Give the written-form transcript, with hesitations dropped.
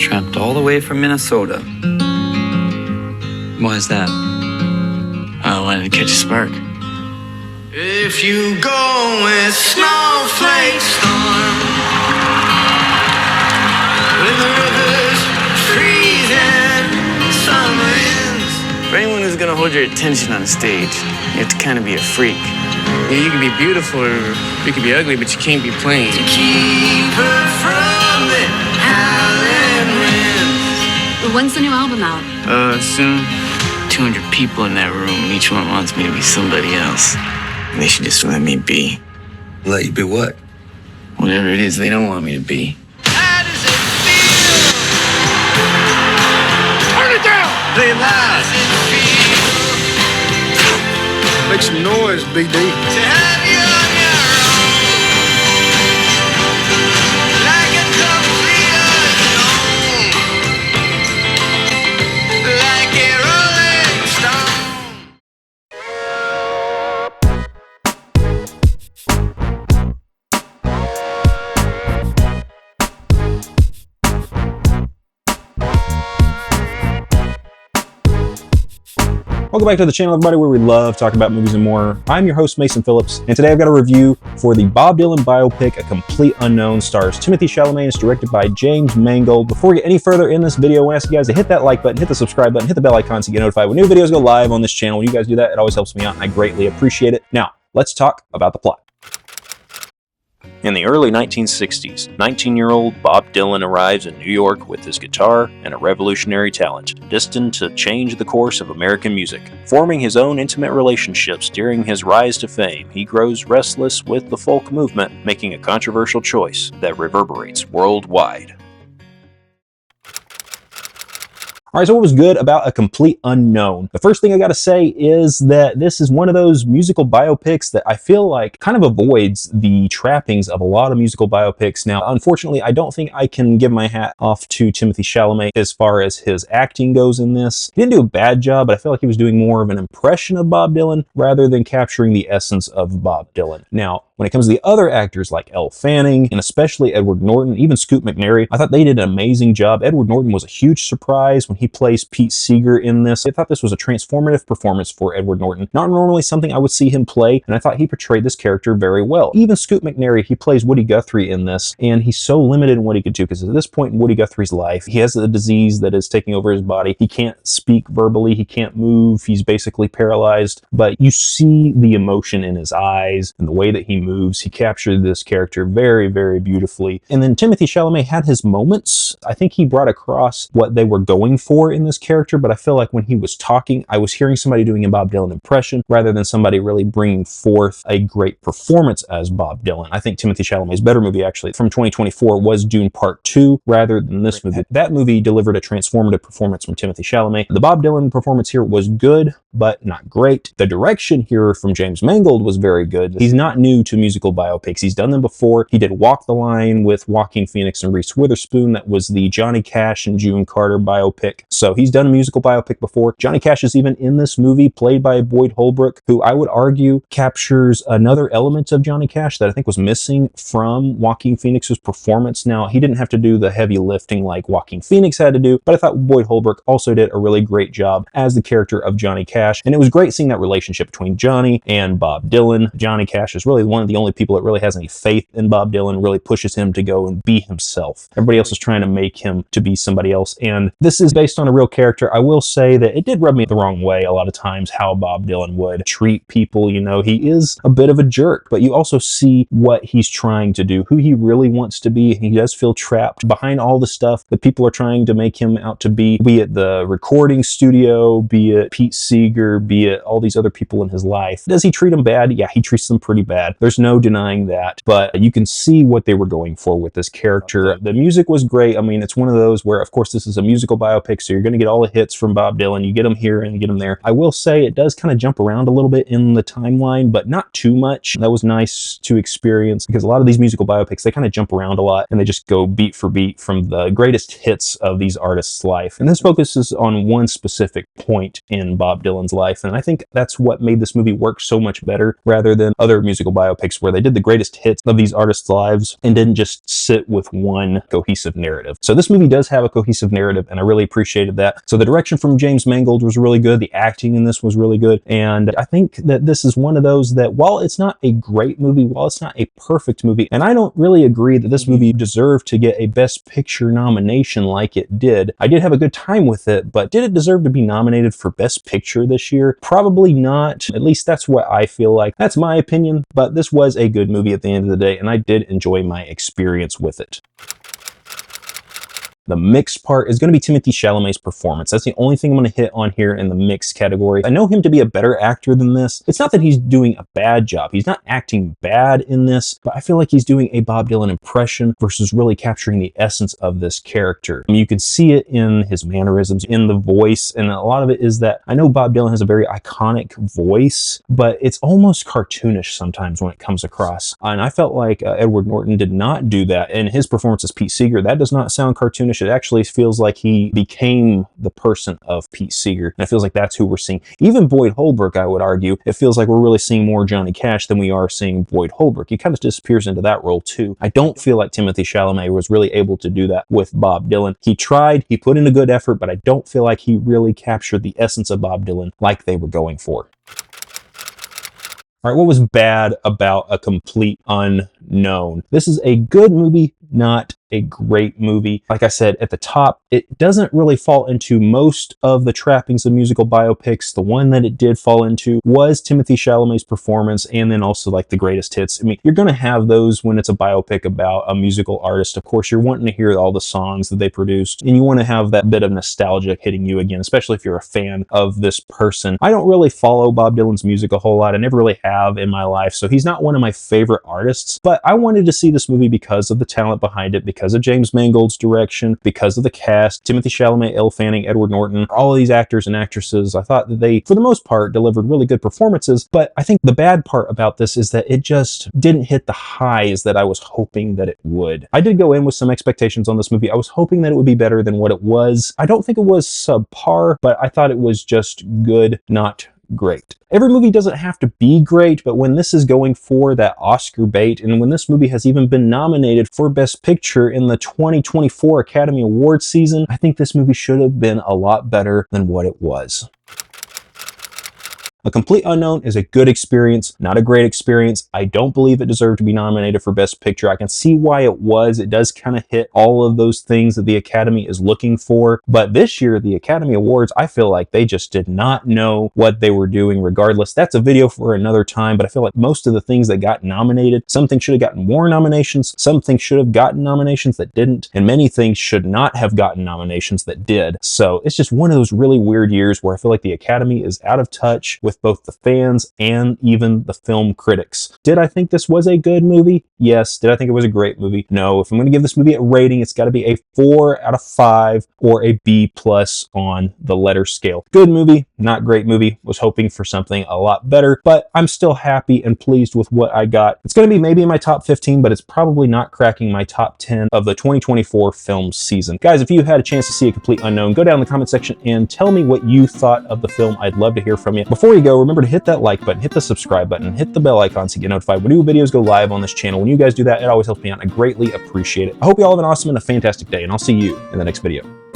Trapped all the way from Minnesota. Why is that? I wanted to catch a spark. If you go with snowflake storm, when the river's freezing, summer ends. For anyone who's gonna hold your attention on a stage, you have to kind of be a freak. You can be beautiful or you can be ugly, but you can't be plain. To keep her from the howling winds. When's the new album out? Soon. 200 people in that room, and each one wants me to be somebody else. And they should just let me be. Let you be what? Whatever it is they don't want me to be. How does it feel? Turn it down! Play it loud. How does it feel Make some noise, BD. to have you on your own? Like a complete unknown. Like a rolling stone. Welcome back to the channel, everybody, where we love talking about movies and more. I'm your host, Mason Phillips, and today I've got a review for the Bob Dylan biopic, A Complete Unknown. Stars Timothy Chalamet and is directed by James Mangold. Before we get any further in this video, I want to ask you guys to hit that like button, hit the subscribe button, hit the bell icon to get notified when new videos go live on this channel. When you guys do that, it always helps me out, and I greatly appreciate it. Now, let's talk about the plot. In the early 1960s, 19-year-old Bob Dylan arrives in New York with his guitar and a revolutionary talent, destined to change the course of American music. Forming his own intimate relationships during his rise to fame, he grows restless with the folk movement, making a controversial choice that reverberates worldwide. All right, so what was good about A Complete Unknown? The first thing I gotta say is that this is one of those musical biopics that I feel like kind of avoids the trappings of a lot of musical biopics. Now, unfortunately, I don't think I can give my hat off to Timothy Chalamet as far as his acting goes in this. He didn't do a bad job, but I feel like he was doing more of an impression of Bob Dylan rather than capturing the essence of Bob Dylan. Now, when it comes to the other actors like Elle Fanning, and especially Edward Norton, even Scoot McNairy, I thought they did an amazing job. Edward Norton was a huge surprise when he plays Pete Seeger in this. I thought this was a transformative performance for Edward Norton. Not normally something I would see him play, and I thought he portrayed this character very well. Even Scoot McNairy, he plays Woody Guthrie in this, and he's so limited in what he could do, because at this point in Woody Guthrie's life, he has a disease that is taking over his body. He can't speak verbally, he can't move, he's basically paralyzed, but you see the emotion in his eyes and the way that he moves. He captured this character very, very beautifully. And then Timothy Chalamet had his moments. I think he brought across what they were going for in this character, but I feel like when he was talking, I was hearing somebody doing a Bob Dylan impression rather than somebody really bringing forth a great performance as Bob Dylan. I think Timothy Chalamet's better movie, actually, from 2024 was Dune Part 2 rather than this movie. That movie delivered a transformative performance from Timothy Chalamet. The Bob Dylan performance here was good, but not great. The direction here from James Mangold was very good. He's not new to musical biopics. He's done them before. He did Walk the Line with Joaquin Phoenix and Reese Witherspoon. That was the Johnny Cash and June Carter biopic. So he's done a musical biopic before. Johnny Cash is even in this movie, played by Boyd Holbrook, who I would argue captures another element of Johnny Cash that I think was missing from Joaquin Phoenix's performance. Now, he didn't have to do the heavy lifting like Joaquin Phoenix had to do, but I thought Boyd Holbrook also did a really great job as the character of Johnny Cash. And it was great seeing that relationship between Johnny and Bob Dylan. Johnny Cash is really one of the only people that really has any faith in Bob Dylan, really pushes him to go and be himself. Everybody else is trying to make him to be somebody else. And this is based on a real character. I will say that it did rub me the wrong way a lot of times how Bob Dylan would treat people. You know, he is a bit of a jerk, but you also see what he's trying to do, who he really wants to be. He does feel trapped behind all the stuff that people are trying to make him out to be it the recording studio, be it Pete Seeger, be it all these other people in his life. Does he treat them bad? Yeah, he treats them pretty bad. There's no denying that, but you can see what they were going for with this character. The music was great. I mean, it's one of those where, of course, this is a musical biopic. biopic, so you're going to get all the hits from Bob Dylan. You get them here and you get them there. I will say it does kind of jump around a little bit in the timeline, but not too much. That was nice to experience because a lot of these musical biopics, they kind of jump around a lot and they just go beat for beat from the greatest hits of these artists' life. And this focuses on one specific point in Bob Dylan's life, and I think that's what made this movie work so much better rather than other musical biopics where they did the greatest hits of these artists' lives and didn't just sit with one cohesive narrative. So this movie does have a cohesive narrative, and I really appreciated that. So the direction from James Mangold was really good. The acting in this was really good. And I think that this is one of those that while it's not a great movie, while it's not a perfect movie, and I don't really agree that this movie deserved to get a Best Picture nomination like it did. I did have a good time with it, but did it deserve to be nominated for Best Picture this year? Probably not. At least that's what I feel like. That's my opinion, but this was a good movie at the end of the day, and I did enjoy my experience with it. The mixed part is going to be Timothée Chalamet's performance. That's the only thing I'm going to hit on here in the mixed category. I know him to be a better actor than this. It's not that he's doing a bad job. He's not acting bad in this, but I feel like he's doing a Bob Dylan impression versus really capturing the essence of this character. I mean, you can see it in his mannerisms, in the voice, and a lot of it is that I know Bob Dylan has a very iconic voice, but it's almost cartoonish sometimes when it comes across. And I felt like Edward Norton did not do that. In his performance as Pete Seeger, that does not sound cartoonish. It actually feels like he became the person of Pete Seeger. And it feels like that's who we're seeing. Even Boyd Holbrook, I would argue, it feels like we're really seeing more Johnny Cash than we are seeing Boyd Holbrook. He kind of disappears into that role too. I don't feel like Timothée Chalamet was really able to do that with Bob Dylan. He tried, he put in a good effort, but I don't feel like he really captured the essence of Bob Dylan like they were going for. All right, what was bad about A Complete Unknown? This is a good movie, not a great movie. Like I said at the top, it doesn't really fall into most of the trappings of musical biopics. The one that it did fall into was Timothée Chalamet's performance, and then also like the greatest hits. I mean, you're going to have those when it's a biopic about a musical artist. Of course, you're wanting to hear all the songs that they produced, and you want to have that bit of nostalgia hitting you again, especially if you're a fan of this person. I don't really follow Bob Dylan's music a whole lot. I never really have in my life, so he's not one of my favorite artists, but I wanted to see this movie because of the talent behind it, because of James Mangold's direction, because of the cast, Timothée Chalamet, Elle Fanning, Edward Norton, all of these actors and actresses. I thought that they, for the most part, delivered really good performances, but I think the bad part about this is that it just didn't hit the highs that I was hoping that it would. I did go in with some expectations on this movie. I was hoping that it would be better than what it was. I don't think it was subpar, but I thought it was just good, not great. Every movie doesn't have to be great, but when this is going for that Oscar bait, and when this movie has even been nominated for Best Picture in the 2024 Academy Awards season, I think this movie should have been a lot better than what it was. A Complete Unknown is a good experience, not a great experience. I don't believe it deserved to be nominated for Best Picture. I can see why it was. It does kind of hit all of those things that the Academy is looking for. But this year, the Academy Awards, I feel like they just did not know what they were doing regardless. That's a video for another time, but I feel like most of the things that got nominated, some things should have gotten more nominations, some things should have gotten nominations that didn't, and many things should not have gotten nominations that did. So it's just one of those really weird years where I feel like the Academy is out of touch with both the fans and even the film critics. Did I think this was a good movie? Yes. Did I think it was a great movie? No. If I'm going to give this movie a rating, it's got to be a 4 out of 5 or a B+ on the letter scale. Good movie, not great movie. Was hoping for something a lot better, but I'm still happy and pleased with what I got. It's going to be maybe in my top 15, but it's probably not cracking my top 10 of the 2024 film season. Guys, if you had a chance to see A Complete Unknown, go down in the comment section and tell me what you thought of the film. I'd love to hear from you. Before you go, remember to hit that like button, hit the subscribe button, hit the bell icon so you get notified when new videos go live on this channel. When you guys do that, it always helps me out. I greatly appreciate it. I hope you all have an awesome and a fantastic day, and I'll see you in the next video.